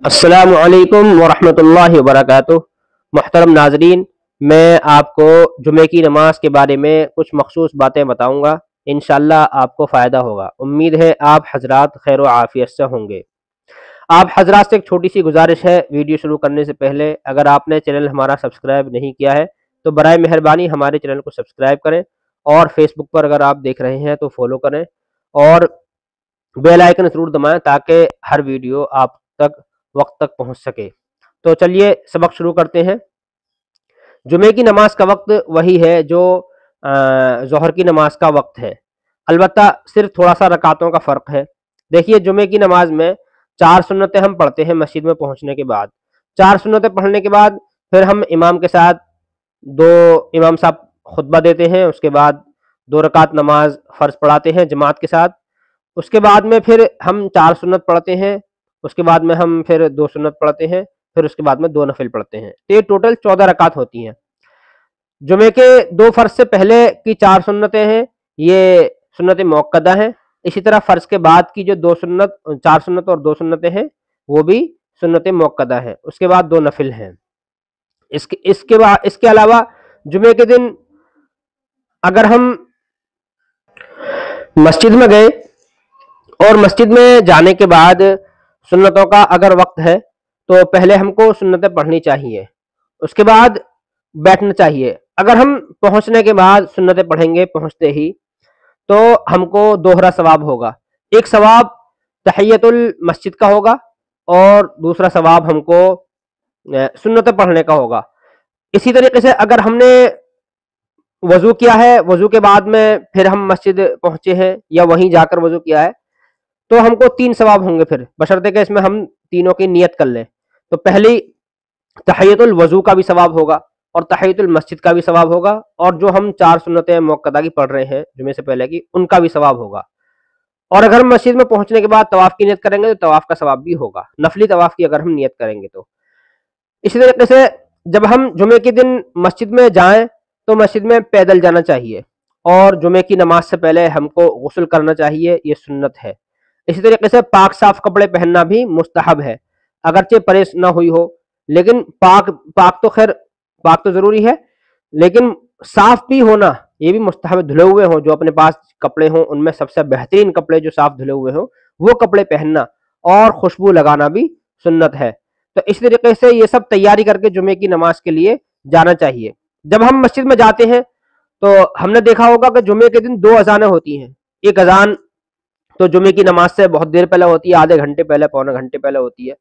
السلام علیکم ورحمۃ اللہ وبرکاتہ۔ محترم ناظرین، میں آپ کو جمعے کی نماز کے بارے میں کچھ مخصوص باتیں بتاؤں گا، انشاءاللہ آپ کو فائدہ ہوگا۔ امید ہے آپ حضرات خیر و عافیت سے ہوں گے۔ آپ حضرات سے ایک چھوٹی سی گزارش ہے، ویڈیو شروع کرنے سے پہلے اگر آپ نے چینل ہمارا سبسکرائب نہیں کیا ہے تو برائے مہربانی ہمارے چینل کو سبسکرائب کریں، اور فیس بک پر اگر آپ دیکھ رہے ہیں تو فالو کریں، اور بیل آئیکن ضرور دبائیں تاکہ ہر ویڈیو آپ تک وقت تک پہنچ سکے۔ تو چلیے سبق شروع کرتے ہیں۔ جمعے کی نماز کا وقت وہی ہے جو ظہر کی نماز کا وقت ہے، البتہ صرف تھوڑا سا رکعتوں کا فرق ہے۔ دیکھیے، جمعے کی نماز میں 4 سنتیں ہم پڑھتے ہیں مسجد میں پہنچنے کے بعد۔ 4 سنتیں پڑھنے کے بعد پھر ہم امام کے ساتھ امام صاحب خطبہ دیتے ہیں، اس کے بعد 2 رکعت نماز فرض پڑھاتے ہیں جماعت کے ساتھ، اس کے بعد میں پھر ہم 4 سنت پڑھتے ہیں، اس کے بعد میں ہم پھر 2 سنت پڑھتے ہیں، پھر اس کے بعد میں 2 نفل پڑھتے ہیں۔ تو یہ ٹوٹل 14 رکعت ہوتی ہیں۔ جمعے کے 2 فرض سے پہلے کی 4 سنتیں ہیں، یہ سنت موقدہ ہیں۔ اسی طرح فرض کے بعد کی جو 4 سنت اور 2 سنتیں ہیں وہ بھی سنت موقدہ ہیں، اس کے بعد 2 نفل ہیں۔ اس کے علاوہ جمعے کے دن اگر ہم مسجد میں گئے اور مسجد میں جانے کے بعد سنتوں کا اگر وقت ہے تو پہلے ہم کو سنتیں پڑھنی چاہیے، اس کے بعد بیٹھنا چاہیے۔ اگر ہم پہنچنے کے بعد سنتیں پڑھیں گے پہنچتے ہی تو ہم کو دوہرا ثواب ہوگا۔ ایک ثواب تحیت المسجد کا ہوگا اور دوسرا ثواب ہم کو سنتیں پڑھنے کا ہوگا۔ اسی طریقے سے اگر ہم نے وضو کیا ہے، وضو کے بعد میں پھر ہم مسجد پہنچے ہیں یا وہیں جا کر وضو کیا ہے تو ہم کو 3 ثواب ہوں گے، پھر بشرطے کہ اس میں ہم تینوں کی نیت کر لیں۔ تو پہلی تحیت الوضو کا بھی ثواب ہوگا اور تحیت المسجد کا بھی ثواب ہوگا، اور جو ہم 4 سنتیں موقدہ کی پڑھ رہے ہیں جمعے سے پہلے کی، ان کا بھی ثواب ہوگا۔ اور اگر ہم مسجد میں پہنچنے کے بعد طواف کی نیت کریں گے تو طواف کا ثواب بھی ہوگا، نفلی طواف کی اگر ہم نیت کریں گے تو۔ اسی طریقے سے جب ہم جمعے کے دن مسجد میں جائیں تو مسجد میں پیدل جانا چاہیے، اور جمعے کی نماز سے پہلے ہم کو غسل کرنا چاہیے، یہ سنت ہے۔ اسی طریقے سے پاک صاف کپڑے پہننا بھی مستحب ہے، اگرچہ پریس نہ ہوئی ہو، لیکن پاک تو ضروری ہے، لیکن صاف بھی ہونا یہ بھی مستحب، دھلے ہوئے ہوں، جو اپنے پاس کپڑے ہوں ان میں سب سے بہترین کپڑے جو صاف دھلے ہوئے ہوں وہ کپڑے پہننا، اور خوشبو لگانا بھی سنت ہے۔ تو اس طریقے سے یہ سب تیاری کر کے جمعے کی نماز کے لیے جانا چاہیے۔ جب ہم مسجد میں جاتے ہیں تو ہم نے دیکھا ہوگا کہ جمعے کے دن 2 اذانیں ہوتی ہیں۔ ایک اذان تو جمعے کی نماز سے بہت دیر پہلے ہوتی ہے، آدھے گھنٹے پہلے، پونے گھنٹے پہلے ہوتی ہے۔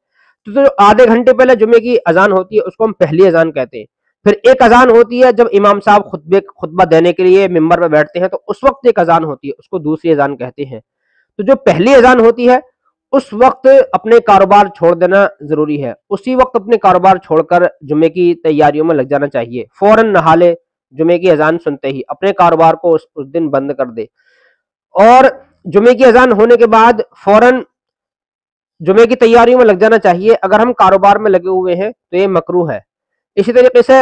تو جو آدھے گھنٹے پہلے جمعے کی اذان ہوتی ہے اس کو ہم پہلی اذان کہتے ہیں۔ پھر ایک اذان ہوتی ہے جب امام صاحب خطبہ دینے کے لیے ممبر پہ بیٹھتے ہیں تو اس وقت ایک اذان ہوتی ہے، اس کو دوسری اذان کہتے ہیں۔ تو جو پہلی اذان ہوتی ہے اس وقت اپنے کاروبار چھوڑ دینا ضروری ہے، اسی وقت اپنے کاروبار چھوڑ کر جمعے کی تیاریوں میں لگ جانا چاہیے۔ فوراً نہا لے، جمعے کی اذان سنتے ہی اپنے کاروبار کو اس دن بند کر دے، اور جمعے کی اذان ہونے کے بعد فوراً جمعے کی تیاریوں میں لگ جانا چاہیے۔ اگر ہم کاروبار میں لگے ہوئے ہیں تو یہ مکروہ ہے۔ اسی طریقے سے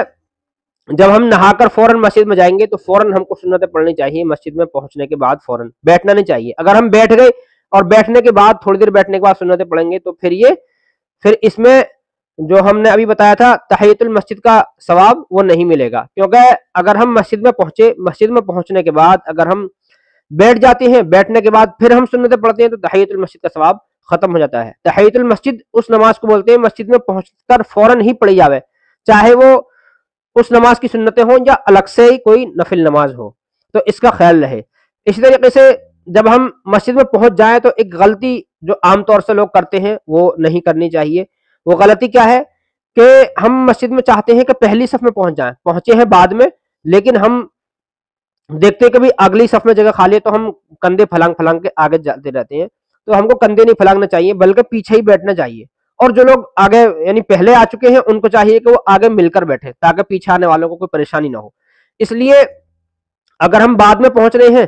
جب ہم نہا کر فوراً مسجد میں جائیں گے تو فوراً ہم کو سنتیں پڑھنی چاہیے، مسجد میں پہنچنے کے بعد فوراً بیٹھنا نہیں چاہیے۔ اگر ہم بیٹھ گئے اور بیٹھنے کے بعد تھوڑی دیر بیٹھنے کے بعد سنتیں پڑھیں گے تو پھر اس میں جو ہم نے ابھی بتایا تھا تحیت المسجد کا ثواب وہ نہیں ملے گا، کیونکہ اگر ہم مسجد میں پہنچے، مسجد میں پہنچنے کے بعد اگر ہم بیٹھ جاتے ہیں، بیٹھنے کے بعد پھر ہم سنتیں پڑھتے ہیں تو تحیت المسجد کا ثواب ختم ہو جاتا ہے۔ تحیت المسجد اس نماز کو بولتے ہیں مسجد میں پہنچ کر فوراً ہی پڑھی جاوے، چاہے وہ اس نماز کی سنتیں ہوں یا الگ سے ہی کوئی نفل نماز ہو، تو اس کا خیال رہے۔ اسی طریقے سے جب ہم مسجد میں پہنچ جائیں تو ایک غلطی جو عام طور سے لوگ کرتے ہیں وہ نہیں کرنی چاہیے۔ وہ غلطی کیا ہے کہ ہم مسجد میں چاہتے ہیں کہ پہلی صف میں پہنچ جائیں، پہنچے ہیں بعد میں، لیکن ہم دیکھتے ہیں کہ بھی اگلی صف میں جگہ خالی ہے تو ہم کندھے پھلانگ کے آگے جاتے رہتے ہیں۔ تو ہم کو کندھے نہیں پھلانگنا چاہیے بلکہ پیچھے ہی بیٹھنا چاہیے، اور جو لوگ آگے یعنی پہلے آ چکے ہیں ان کو چاہیے کہ وہ آگے مل کر بیٹھے تاکہ پیچھے آنے والوں کو کوئی پریشانی نہ ہو۔ اس لیے اگر ہم بعد میں پہنچ رہے ہیں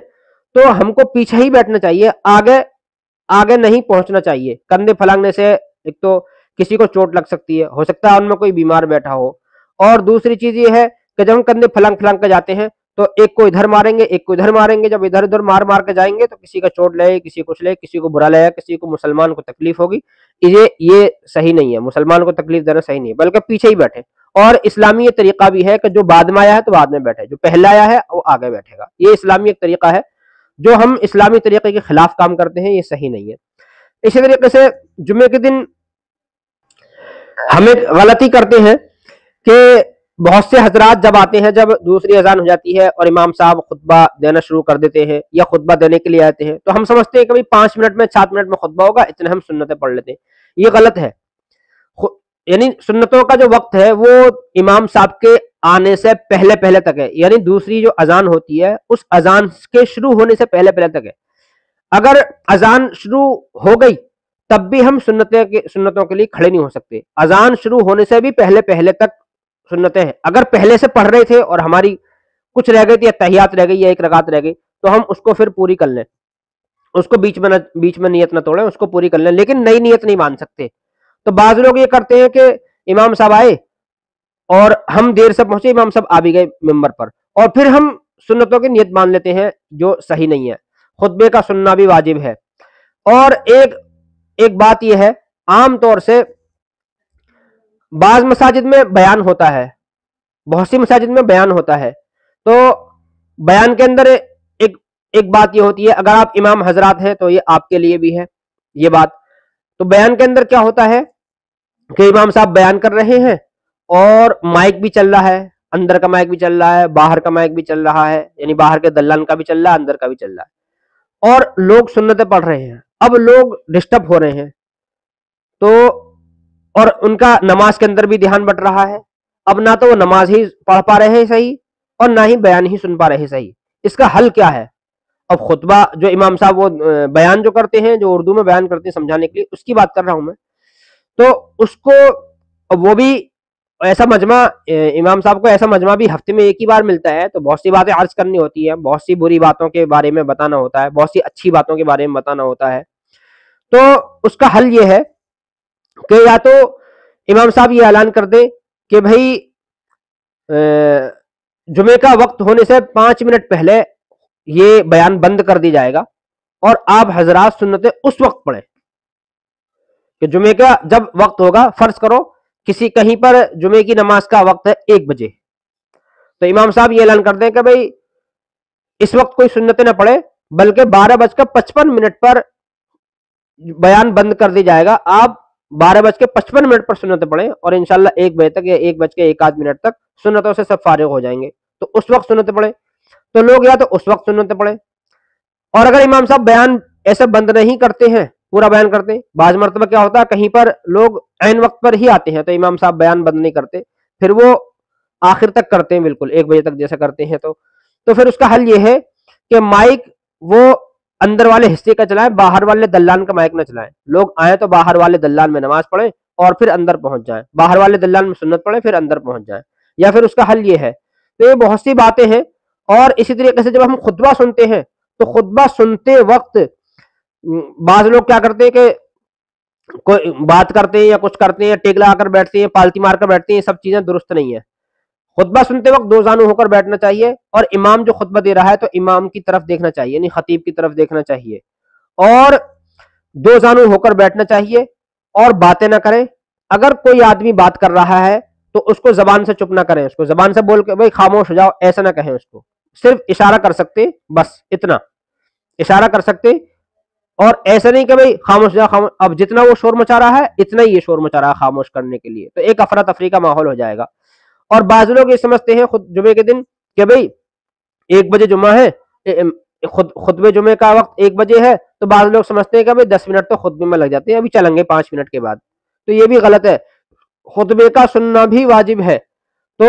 تو ہم کو پیچھے ہی بیٹھنا چاہیے، آگے نہیں پہنچنا چاہیے۔ کندھے پھلانگنے سے ایک تو کسی کو چوٹ لگ سکتی ہے، ہو سکتا ہے ان میں کوئی بیمار بیٹھا ہو، اور دوسری چیز یہ ہے کہ جب ہم کندھے پھلانگ کے جاتے ہیں تو ایک کو ادھر ماریں گے ایک کو ادھر ماریں گے. جب ادھر ادھر مار مار کے جائیں گے تو کسی کا چوٹ لگے, کسی کو کچھ لگے, کسی کو برا لگے, کسی کو مسلمان کو تکلیف ہوگی. یہ صحیح نہیں ہے, مسلمان کو تکلیف دینا صحیح نہیں ہے, بلکہ پیچھے ہی بیٹھے. اور اسلامی یہ طریقہ بھی ہے کہ جو بعد میں آیا ہے تو بعد میں بیٹھے, جو پہلا آیا ہے وہ آگے بیٹھے گا. یہ اسلامی ایک طریقہ ہے. جو ہم اسلامی طریقے کے خلاف کام کرتے ہیں یہ صحیح نہیں ہے. اسی طریقے سے جمعے کے دن ہم ایک غلطی کرتے ہیں کہ بہت سے حضرات جب آتے ہیں, جب دوسری اذان ہو جاتی ہے اور امام صاحب خطبہ دینا شروع کر دیتے ہیں یا خطبہ دینے کے لیے آتے ہیں, تو ہم سمجھتے ہیں کہ 5 منٹ میں 7 منٹ میں خطبہ ہوگا, اتنے ہم سنتیں پڑھ لیتے ہیں. یہ غلط ہے. یعنی سنتوں کا جو وقت ہے وہ امام صاحب کے آنے سے پہلے پہلے تک ہے, یعنی دوسری جو اذان ہوتی ہے اس اذان کے شروع ہونے سے پہلے پہلے تک ہے. اگر اذان شروع ہو گئی تب بھی ہم سنتوں کے لیے کھڑے نہیں ہو سکتے. اذان شروع ہونے سے بھی پہلے پہلے تک سنتیں ہیں. اگر پہلے سے پڑھ رہے تھے اور ہماری کچھ رہ گئی تھی, تحیات رہ گئی یا ایک رکعت رہ گئی, تو ہم اس کو پھر پوری کر لیں, اس کو بیچ میں نیت نہ توڑیں, اس کو پوری کر لیں, لیکن نئی نیت نہیں مان سکتے. تو بعض لوگ یہ کرتے ہیں کہ امام صاحب آئے اور ہم دیر سے پہنچے, امام صاحب آ بھی گئے ممبر پر, اور پھر ہم سنتوں کی نیت مان لیتے ہیں, جو صحیح نہیں ہے. خطبے کا سننا بھی واجب ہے. اور ایک بات یہ ہے, عام طور سے بعض مساجد میں بیان ہوتا ہے, بہت سی مساجد میں بیان ہوتا ہے, تو بیان کے اندر ایک بات یہ ہوتی ہے, اگر آپ امام حضرات ہیں تو یہ آپ کے لیے بھی ہے یہ بات. تو بیان کے اندر کیا ہوتا ہے کہ امام صاحب بیان کر رہے ہیں اور مائک بھی چل رہا ہے, اندر کا مائک بھی چل رہا ہے, باہر کا مائک بھی چل رہا ہے, یعنی باہر کے دلان کا بھی چل رہا ہے, اندر کا بھی چل رہا ہے, اور لوگ سنتیں پڑھ رہے ہیں. اب لوگ ڈسٹرب ہو رہے ہیں, تو اور ان کا نماز کے اندر بھی دھیان بٹ رہا ہے. اب نہ تو وہ نماز ہی پڑھ پا رہے ہیں صحیح, اور نہ ہی بیان ہی سن پا رہے ہیں صحیح. اس کا حل کیا ہے؟ اب خطبہ جو امام صاحب وہ بیان جو کرتے ہیں, جو اردو میں بیان کرتے ہیں سمجھانے کے لیے, اس کی بات کر رہا ہوں میں. تو اس کو وہ بھی ایسا مجمع, امام صاحب کو ایسا مجمع بھی ہفتے میں ایک ہی بار ملتا ہے, تو بہت سی باتیں عرض کرنی ہوتی ہے, بہت سی بری باتوں کے بارے میں بتانا ہوتا ہے, بہت سی اچھی باتوں کے بارے میں بتانا ہوتا ہے. تو اس کا حل یہ ہے کہ یا تو امام صاحب یہ اعلان کر دیں کہ بھائی جمعے کا وقت ہونے سے 5 منٹ پہلے یہ بیان بند کر دی جائے گا, اور آپ حضرات سنتیں اس وقت پڑھیں کہ جمعے کا جب وقت ہوگا, فرض کرو کسی کہیں پر جمعے کی نماز کا وقت ہے 1 بجے, تو امام صاحب یہ اعلان کر دیں کہ بھائی اس وقت کوئی سنتیں نہ پڑھے, بلکہ 12:55 پر بیان بند کر دی جائے گا, آپ 12:55 پر سنتیں پڑھیں, اور انشاءاللہ 1 بجے تک یا 1:01 تک سنتوں سے سب فارغ ہو جائیں گے. تو اس وقت سنتیں پڑھیں. تو لوگ یا تو اس وقت سنتیں پڑھیں, اور اگر امام صاحب بیان ایسے بند نہیں کرتے ہیں, پورا بیان کرتے ہیں, بعض مرتبہ کیا ہوتا ہے کہیں پر لوگ عین وقت پر ہی آتے ہیں تو امام صاحب بیان بند نہیں کرتے, پھر وہ آخر تک کرتے ہیں, بالکل 1 بجے تک جیسا کرتے ہیں. تو پھر اس کا حل یہ ہے کہ مائک وہ اندر والے حصے کا چلائیں, باہر والے دلان کا مائک نہ چلائیں. لوگ آئیں تو باہر والے دلان میں نماز پڑھیں اور پھر اندر پہنچ جائیں, باہر والے دلان میں سنت پڑھیں پھر اندر پہنچ جائیں. یا پھر اس کا حل یہ ہے. تو یہ بہت سی باتیں ہیں. اور اسی طریقے سے جب ہم خطبہ سنتے ہیں تو خطبہ سنتے وقت بعض لوگ کیا کرتے ہیں کہ کوئی بات کرتے ہیں یا کچھ کرتے ہیں, ٹیک لگا کر بیٹھتے ہیں, پالتی مار کر بیٹھتے ہیں, یہ سب چیزیں درست نہیں ہیں. خطبہ سنتے وقت 2 زانو ہو کر بیٹھنا چاہیے, اور امام جو خطبہ دے رہا ہے تو امام کی طرف دیکھنا چاہیے, یعنی خطیب کی طرف دیکھنا چاہیے, اور 2 زانو ہو کر بیٹھنا چاہیے, اور باتیں نہ کریں. اگر کوئی آدمی بات کر رہا ہے تو اس کو زبان سے چپ نہ کریں, اس کو زبان سے بول کے بھائی خاموش ہو جاؤ ایسا نہ کہیں, اس کو صرف اشارہ کر سکتے, بس اتنا اشارہ کر سکتے, اور ایسا نہیں کہ بھائی خاموش جا خاموش. اب جتنا وہ شور مچا رہا ہے اتنا ہی یہ شور مچا رہا ہے خاموش کرنے کے لیے, تو ایک افراتفری کا ماحول ہو جائے گا. اور بعض لوگ یہ سمجھتے ہیں خود جمعے کے دن کہ بھائی 1 بجے جمعہ ہے, خطبے جمعے کا وقت 1 بجے ہے, تو بعض لوگ سمجھتے ہیں کہ بھائی 10 منٹ تو خطبے میں لگ جاتے ہیں, ابھی چلیں گے 5 منٹ کے بعد. تو یہ بھی غلط ہے. خطبے کا سننا بھی واجب ہے. تو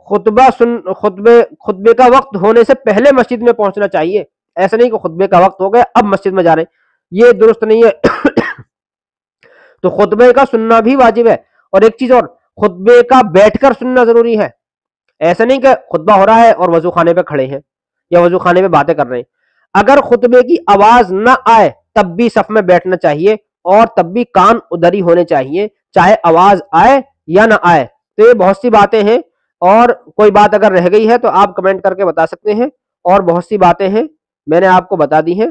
خطبے کا وقت ہونے سے پہلے مسجد میں پہنچنا چاہیے. ایسا نہیں کہ خطبے کا وقت ہو گیا اب مسجد میں جا رہے ہیں, یہ درست نہیں ہے. تو خطبے کا سننا بھی واجب ہے. اور ایک چیز اور, خطبے کا بیٹھ کر سننا ضروری ہے. ایسا نہیں کہ خطبہ ہو رہا ہے اور وضو خانے پہ کھڑے ہیں یا وضو خانے پہ باتیں کر رہے ہیں. اگر خطبے کی آواز نہ آئے تب بھی صف میں بیٹھنا چاہیے, اور تب بھی کان ادھر ہی ہونے چاہیے, چاہے آواز آئے یا نہ آئے. تو یہ بہت سی باتیں ہیں. اور کوئی بات اگر رہ گئی ہے تو آپ کمنٹ کر کے بتا سکتے ہیں، اور بہت سی باتیں ہیں میں نے آپ کو بتا دی ہیں۔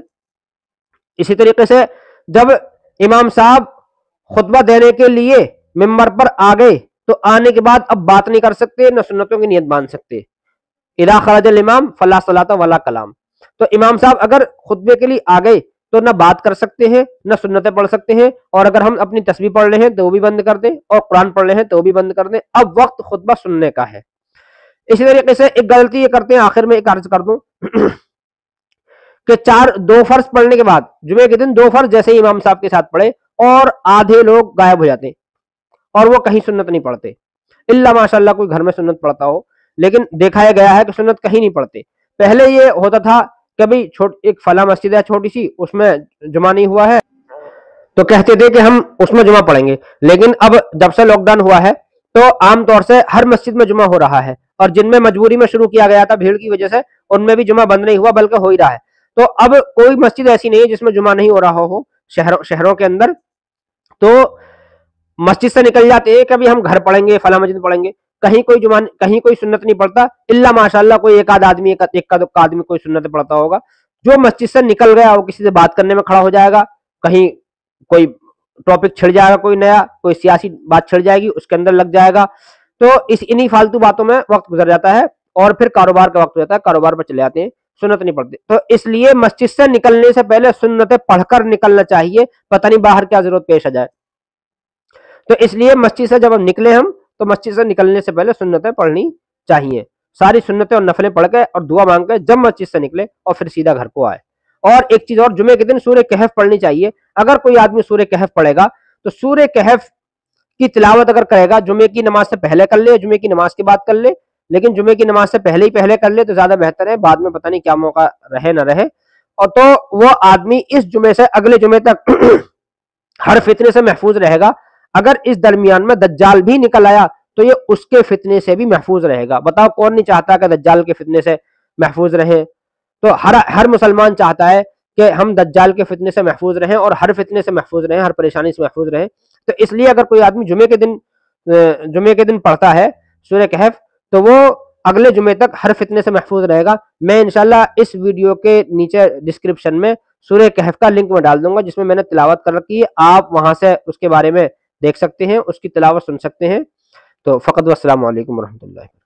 اسی طریقے سے جب امام صاحب خطبہ دینے کے لیے ممبر پر آ گئے تو آنے کے بعد اب بات نہیں کر سکتے، نہ سنتوں کی نیت باندھ سکتے۔ اذا خرج الامام فلا صلاۃ ولا کلام، تو امام صاحب اگر خطبے کے لیے آ گئے تو نہ بات کر سکتے ہیں نہ سنتیں پڑھ سکتے ہیں، اور اگر ہم اپنی تسبیح پڑھ رہے ہیں تو وہ بھی بند کر دیں، اور قرآن پڑھ رہے ہیں تو وہ بھی بند کر دیں۔ اب وقت خطبہ سننے کا ہے۔ اسی طریقے سے ایک غلطی یہ کرتے ہیں، آخر میں ایک عرض کر دوں کہ دو فرض پڑھنے کے بعد جمعے کے دن 2 فرض جیسے ہی امام صاحب کے ساتھ پڑھے اور آدھے لوگ غائب ہو جاتے ہیں اور وہ کہیں سنت نہیں پڑھتے، الا ماشاء اللہ کوئی گھر میں سنت پڑھتا ہو، لیکن دیکھا گیا ہے کہ سنت کہیں نہیں پڑھتے۔ پہلے یہ ہوتا تھا کہ بھئی ایک فلاں مسجد ہے چھوٹی سی، اس میں جمعہ نہیں ہوا ہے تو کہتے تھے کہ ہم اس میں جمعہ پڑھیں گے، لیکن اب جب سے لاک ڈاؤن ہوا ہے تو عام طور سے ہر مسجد میں جمعہ ہو رہا ہے، اور جن میں مجبوری میں شروع کیا گیا تھا بھیڑ کی وجہ سے ان میں بھی جمعہ بند نہیں ہوا بلکہ ہو ہی رہا ہے۔ تو اب کوئی مسجد ایسی نہیں ہے جس میں جمعہ نہیں ہو رہا ہو شہروں کے اندر، تو مسجد سے نکل جاتے ہیں کبھی ہم گھر پڑھیں گے فلاں مسجد پڑھیں گے، کہیں کوئی سنت نہیں پڑھتا، الا ماشاءاللہ کوئی ایک آدھ آدمی آدمی کوئی سنت پڑھتا ہوگا۔ جو مسجد سے نکل گیا وہ کسی سے بات کرنے میں کھڑا ہو جائے گا، کہیں کوئی ٹاپک چھڑ جائے گا، کوئی سیاسی بات چھڑ جائے گی اس کے اندر لگ جائے گا، تو انہی فالتو باتوں میں وقت گزر جاتا ہے، اور پھر کاروبار کا وقت ہو جاتا ہے، کاروبار پہ چلے جاتے ہیں، سنت نہیں پڑھتے۔ تو اس لیے مسجد سے نکلنے سے پہلے سنتیں پڑھ کر نکلنا چاہیے، پتہ نہیں باہر کیا ضرورت پیش آ جائے۔ تو اس لیے مسجد سے جب ہم نکلے تو مسجد سے نکلنے سے پہلے سنتیں پڑھنی چاہیے، ساری سنتیں اور نفلیں پڑھ کے اور دعا مانگ کے جب مسجد سے نکلے اور پھر سیدھا گھر کو آئے۔ اور ایک چیز اور، جمعے کے دن سورہ کہف پڑھنی چاہیے۔ اگر کوئی آدمی سورہ کہف پڑھے گا تو سورہ کہف کی تلاوت اگر کرے گا جمعے کی نماز سے پہلے کر لے، جمعے کی نماز کے بعد کر لے، لیکن جمعے کی نماز سے پہلے کر لے تو زیادہ بہتر ہے، بعد میں پتہ نہیں کیا موقع رہے نہ رہے، اور تو وہ آدمی اس جمعے سے اگلے جمعے تک ہر فتنے سے محفوظ رہے گا۔ اگر اس درمیان میں دجال بھی نکل آیا تو یہ اس کے فتنے سے بھی محفوظ رہے گا۔ بتاؤ کون نہیں چاہتا کہ دجال کے فتنے سے محفوظ رہیں؟ تو ہر مسلمان چاہتا ہے کہ ہم دجال کے فتنے سے محفوظ رہیں اور ہر فتنے سے محفوظ رہیں، ہر پریشانی سے محفوظ رہیں۔ تو اس لیے اگر کوئی آدمی جمعے کے دن پڑھتا ہے سورہ کہف تو وہ اگلے جمعے تک ہر فتنے سے محفوظ رہے گا۔ میں انشاءاللہ اس ویڈیو کے نیچے ڈسکرپشن میں سورہ کہف کا لنک میں ڈال دوں گا، جس میں نے تلاوت کر رکھی ہے، آپ وہاں سے اس کے بارے میں دیکھ سکتے ہیں، اس کی تلاوت سن سکتے ہیں۔ تو فقط والسلام علیکم ورحمۃ اللہ۔